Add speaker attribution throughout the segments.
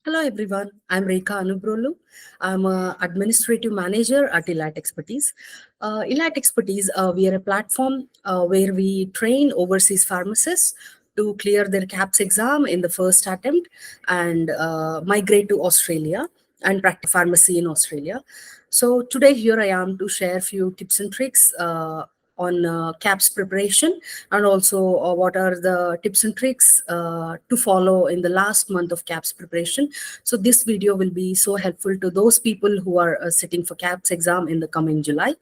Speaker 1: Hello everyone, I'm Rekha Anubrolu. I'm a administrative manager at Elite Expertise. Elite Expertise, we are a platform where we train overseas pharmacists to clear their CAPS exam in the first attempt and migrate to Australia and practice pharmacy in Australia. So today here I am to share a few tips and tricks on CAPS preparation, and also what are the tips and tricks to follow in the last month of CAPS preparation. So this video will be so helpful to those people who are sitting for CAPS exam in the coming July.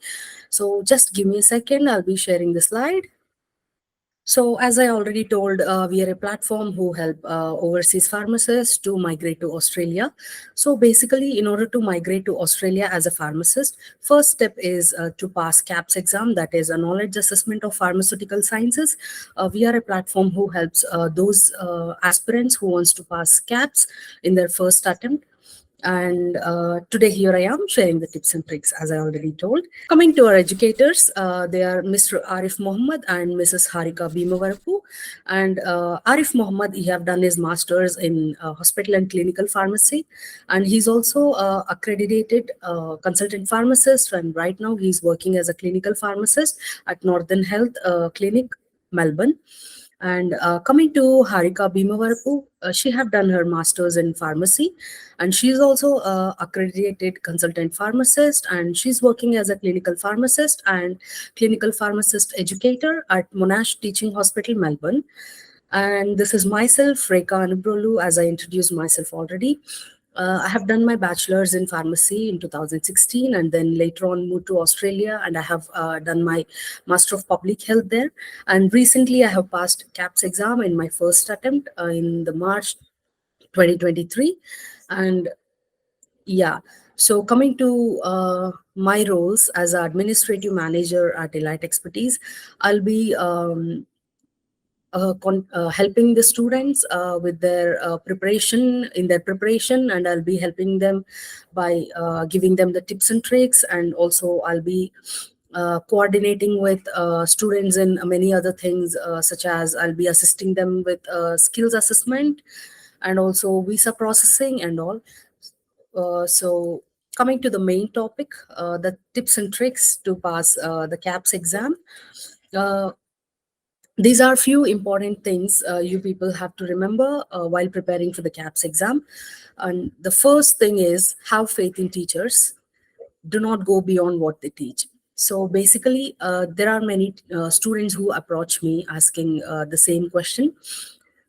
Speaker 1: So just give me a second, I'll be sharing the slide. So as I already told, we are a platform who help overseas pharmacists to migrate to Australia. So basically, in order to migrate to Australia as a pharmacist, first step is to pass CAPS exam, that is a knowledge assessment of pharmaceutical sciences. We are a platform who helps those aspirants who wants to pass CAPS in their first attempt. And today here I am sharing the tips and tricks, as I already told. Coming to our educators, they are Mr. Arif Mohammed and Mrs. Harika Bhimavarapu. And Arif Mohammed, he have done his master's in hospital and clinical pharmacy, and he's also accredited consultant pharmacist, and right now he's working as a clinical pharmacist at Northern Health Clinic, Melbourne. And coming to Harika Bhimavarapu, she have done her master's in pharmacy, and she's also accredited consultant pharmacist, and she's working as a clinical pharmacist and clinical pharmacist educator at Monash Teaching Hospital, Melbourne. And this is myself, Rekha Anubrolu, as I introduced myself already. I have done my bachelor's in pharmacy in 2016, and then later on moved to Australia, and I have done my Master of Public Health there. And recently I have passed CAPS exam in my first attempt in the March 2023. And yeah, so coming to my roles as an administrative manager at Elite Expertise, I'll be helping the students with their preparation, and I'll be helping them by giving them the tips and tricks, and also I'll be coordinating with students in many other things, such as I'll be assisting them with skills assessment and also visa processing and all. So coming to the main topic, the tips and tricks to pass the CAPS exam. Uh, these are few important things you people have to remember while preparing for the CAPS exam. And the first thing is have faith in teachers. Do not go beyond what they teach. So basically, there are many students who approach me asking the same question.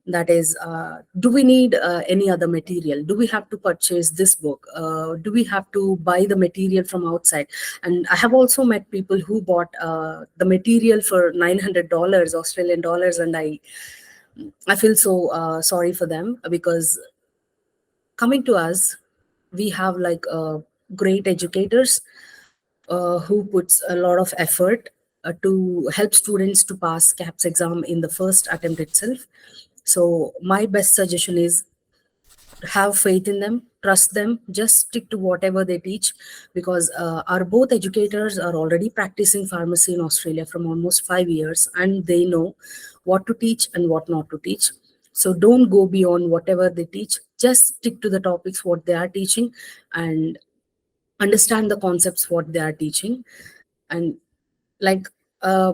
Speaker 1: That is, do we need any other material? Do we have to purchase this book? Do we have to buy the material from outside? And I have also met people who bought the material for $900 Australian dollars, and I feel so sorry for them, because coming to us, we have like great educators who puts a lot of effort to help students to pass CAPS exam in the first attempt itself. So my best suggestion is have faith in them, trust them, just stick to whatever they teach, because our both educators are already practicing pharmacy in Australia from almost 5 years, and they know what to teach and what not to teach. So don't go beyond whatever they teach, just stick to the topics what they are teaching, and understand the concepts what they are teaching. And like uh,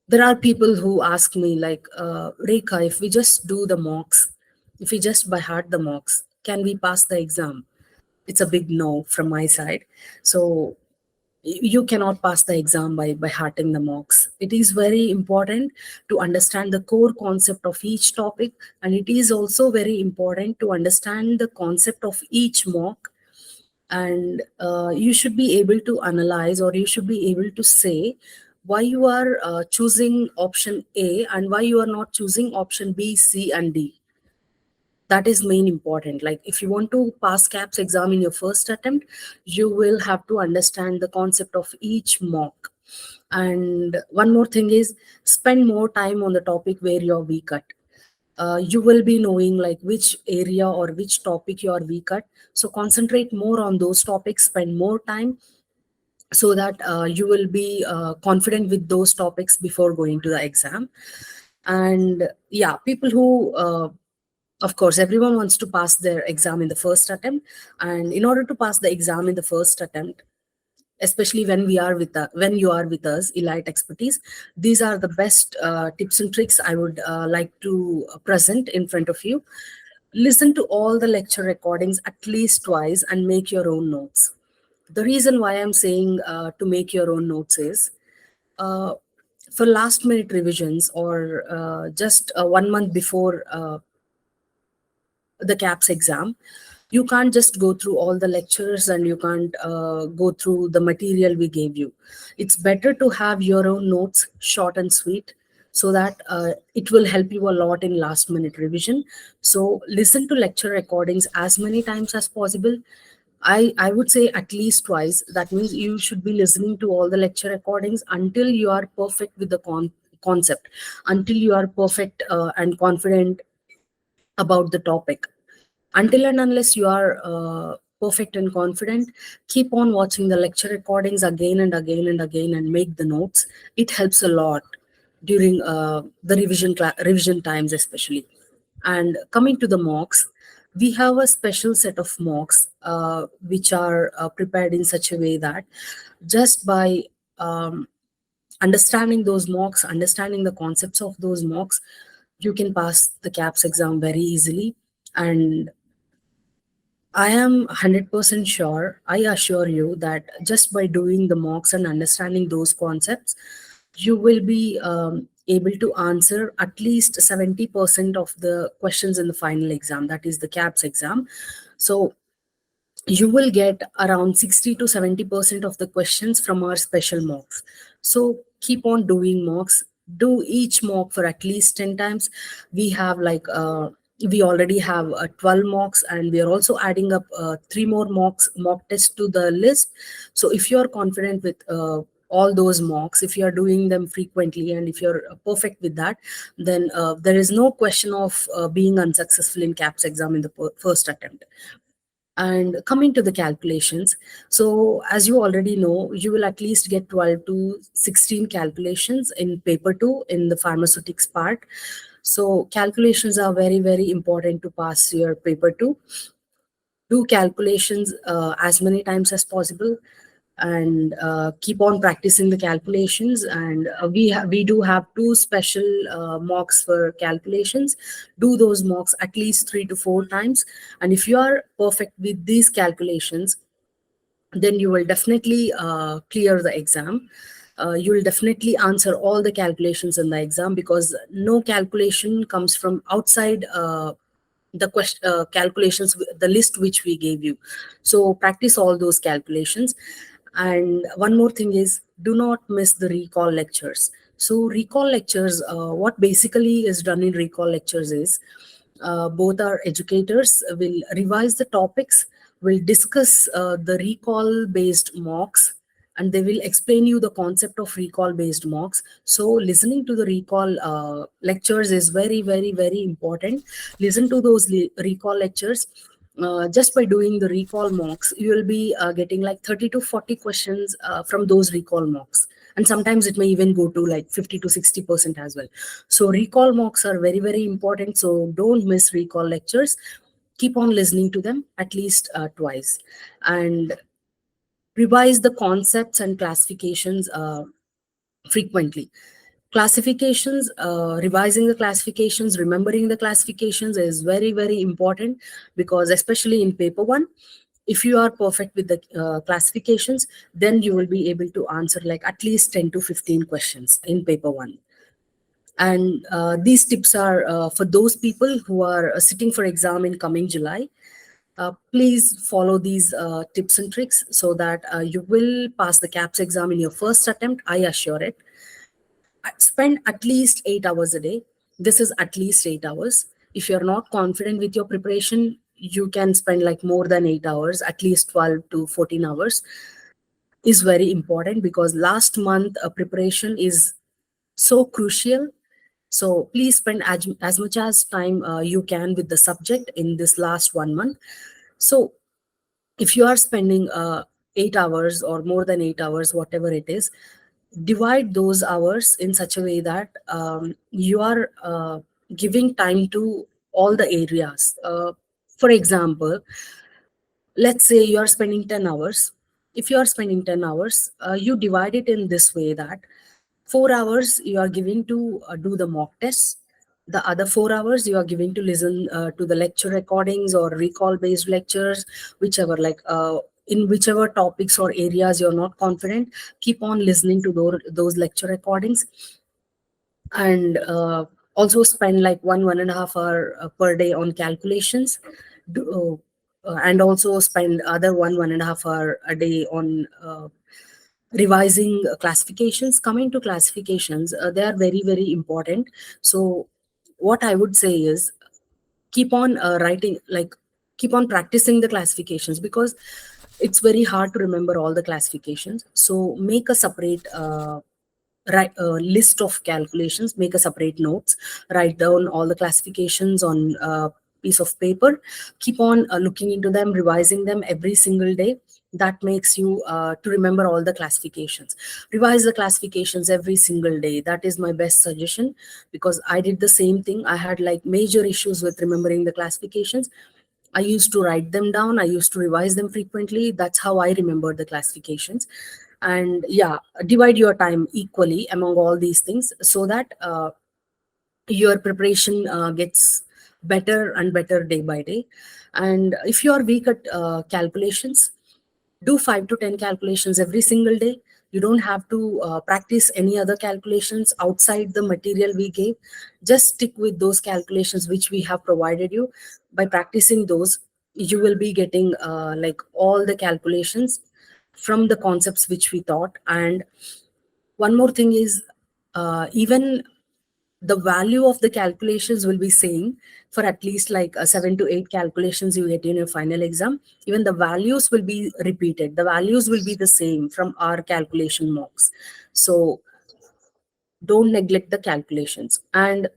Speaker 1: there are people who ask me like, Rekha, if we just do the mocks, if we just by heart the mocks, can we pass the exam? It's a big no from my side. So you cannot pass the exam by hearting the mocks. It is very important to understand the core concept of each topic, and it is also very important to understand the concept of each mock. And you should be able to analyze, or you should be able to say why you are choosing option A and why you are not choosing option B, C, and D. That is main important. Like if you want to pass CAPS exam in your first attempt, you will have to understand the concept of each mock. And one more thing is, spend more time on the topic where you're weak at. You will be knowing like which area or which topic you are weak at. So concentrate more on those topics, spend more time, so that you will be confident with those topics before going to the exam. And yeah, people who Of course, everyone wants to pass their exam in the first attempt, and in order to pass the exam in the first attempt, especially when we are with when you are with us, elite expertise, these are the best tips and tricks I would like to present in front of you. Listen to all the lecture recordings at least twice and make your own notes. The reason why I'm saying to make your own notes is, uh, for last minute revisions, or just 1 month before the CAPS exam, you can't just go through all the lectures, and you can't go through the material we gave you. It's better to have your own notes, short and sweet, so that it will help you a lot in last minute revision. So listen to lecture recordings as many times as possible. I would say at least twice. That means you should be listening to all the lecture recordings until you are perfect with the concept, until you are perfect and confident about the topic. Until and unless you are perfect and confident, keep on watching the lecture recordings again and again and again and make the notes. It helps a lot during the revision times especially. And coming to the mocks, we have a special set of mocks which are prepared in such a way that just by understanding those mocks, understanding the concepts of those mocks, you can pass the CAPS exam very easily. And I am 100% sure, I assure you, that just by doing the mocks and understanding those concepts, you will be able to answer at least 70% of the questions in the final exam, that is the CAPS exam. So you will get around 60 to 70% of the questions from our special mocks. So keep on doing mocks. Do each mock for at least 10 times. We have we already have 12 mocks, and we are also adding up three more mock tests to the list. So if you are confident with all those mocks, if you are doing them frequently, and if you're perfect with that, then there is no question of being unsuccessful in CAPS exam in the first attempt. And coming to the calculations, so as you already know, you will at least get 12 to 16 calculations in paper 2 in the pharmaceutics part. So calculations are very, very important to pass your paper 2. Do calculations as many times as possible, and keep on practicing the calculations. And we do have two special mocks for calculations. Do those mocks at least 3 to 4 times, and if you are perfect with these calculations, then you will definitely clear the exam. You will definitely answer all the calculations in the exam, because no calculation comes from outside the question calculations, the list which we gave you. So practice all those calculations. And one more thing is, do not miss the recall lectures. So recall lectures, what basically is done in recall lectures is, both our educators will revise the topics, will discuss the recall based mocks, and they will explain you the concept of recall based mocks. So listening to the recall lectures is very, very, very important. Listen to those recall lectures. Just by doing the recall mocks, you will be getting like 30 to 40 questions from those recall mocks, and sometimes it may even go to like 50 to 60% as well. So recall mocks are very, very important, so don't miss recall lectures. Keep on listening to them at least twice, and revise the concepts and classifications frequently. Classifications, revising the classifications, remembering the classifications is very, very important, because especially in paper 1, if you are perfect with the classifications, then you will be able to answer like at least 10 to 15 questions in paper 1. And these tips are for those people who are sitting for exam in coming July. Please follow these tips and tricks, so that you will pass the CAPS exam in your first attempt, I assure it. Spend at least 8 hours a day. This is at least 8 hours. If you're not confident with your preparation, you can spend like more than 8 hours, at least 12 to 14 hours is very important, because last month preparation is so crucial. So please spend as much as time you can with the subject in this last 1 month. So if you are spending 8 hours or more than 8 hours, whatever it is, divide those hours in such a way that you are giving time to all the areas. For example, let's say you are spending 10 hours. If you are spending 10 hours, you divide it in this way, that 4 hours you are giving to do the mock tests. The other 4 hours you are giving to listen to the lecture recordings or recall based lectures, whichever, like in whichever topics or areas you're not confident, keep on listening to those lecture recordings. And also spend like 1.5 hour per day on calculations. And also spend other 1.5 hour a day on revising classifications. Coming to classifications, they are very very important. So what I would say is, keep on writing, like keep on practicing the classifications, because it's very hard to remember all the classifications. So make a separate write a list of calculations, make a separate notes, write down all the classifications on a piece of paper, keep on looking into them, revising them every single day. That makes you to remember all the classifications. Revise the classifications every single day. That is my best suggestion, because I did the same thing. I had like major issues with remembering the classifications. I used to write them down. I used to revise them frequently. That's how I remembered the classifications. And yeah, divide your time equally among all these things, so that your preparation gets better and better day by day. And if you are weak at calculations, do 5 to 10 calculations every single day. You don't have to practice any other calculations outside the material we gave. Just stick with those calculations which we have provided you. By practicing those, you will be getting like all the calculations from the concepts which we taught. And one more thing is, even the value of the calculations will be same for at least like 7 to 8 calculations you get in your final exam. Even the values will be repeated. The values will be the same from our calculation mocks. So don't neglect the calculations. And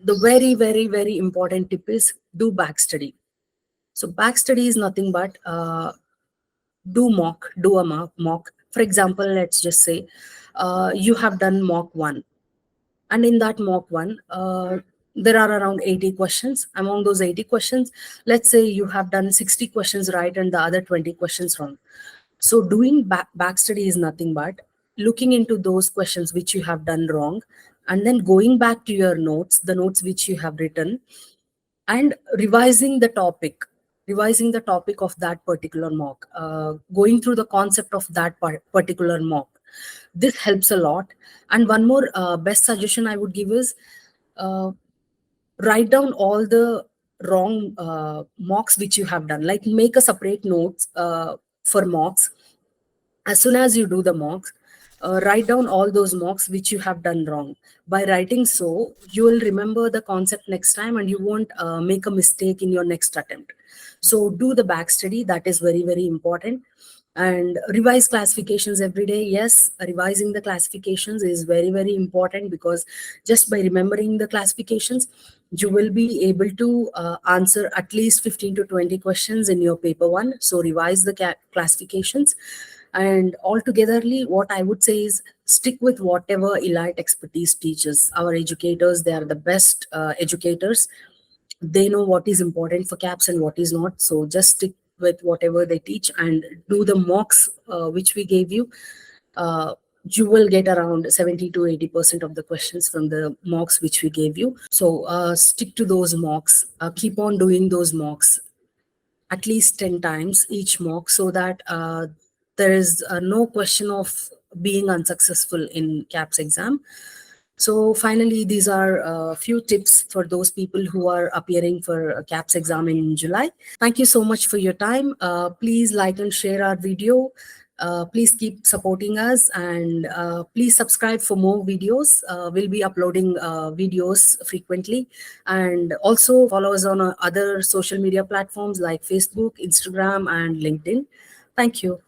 Speaker 1: the very, very, very important tip is, do back study. So back study is nothing but do a mock. For example, let's just say you have done mock one. And in that mock one, there are around 80 questions. Among those 80 questions, let's say you have done 60 questions right and the other 20 questions wrong. So doing back study is nothing but looking into those questions which you have done wrong, and then going back to your notes, the notes which you have written, and revising the topic of that particular mock, going through the concept of that particular mock. This helps a lot. And one more best suggestion I would give is, uh, write down all the wrong mocks which you have done. Like make a separate notes for mocks. As soon as you do the mocks, write down all those mocks which you have done wrong. By writing so, you will remember the concept next time and you won't make a mistake in your next attempt. So do the back study. That is very very important. And revise classifications every day. Yes, revising the classifications is very very important, because just by remembering the classifications, you will be able to answer at least 15 to 20 questions in your paper one. So revise the classifications. And altogetherly, what I would say is, stick with whatever elite expertise teaches. Our educators, they are the best educators. They know what is important for CAPS and what is not. So just stick with whatever they teach and do the mocks which we gave you. You will get around 70 to 80% of the questions from the mocks which we gave you. So stick to those mocks. Keep on doing those mocks at least 10 times each mock, so that there is no question of being unsuccessful in CAPS exam. So finally, these are a few tips for those people who are appearing for a CAPS exam in July. Thank you so much for your time. Please like and share our video. Please keep supporting us, and please subscribe for more videos. We'll be uploading videos frequently, and also follow us on other social media platforms like Facebook, Instagram, and LinkedIn. Thank you.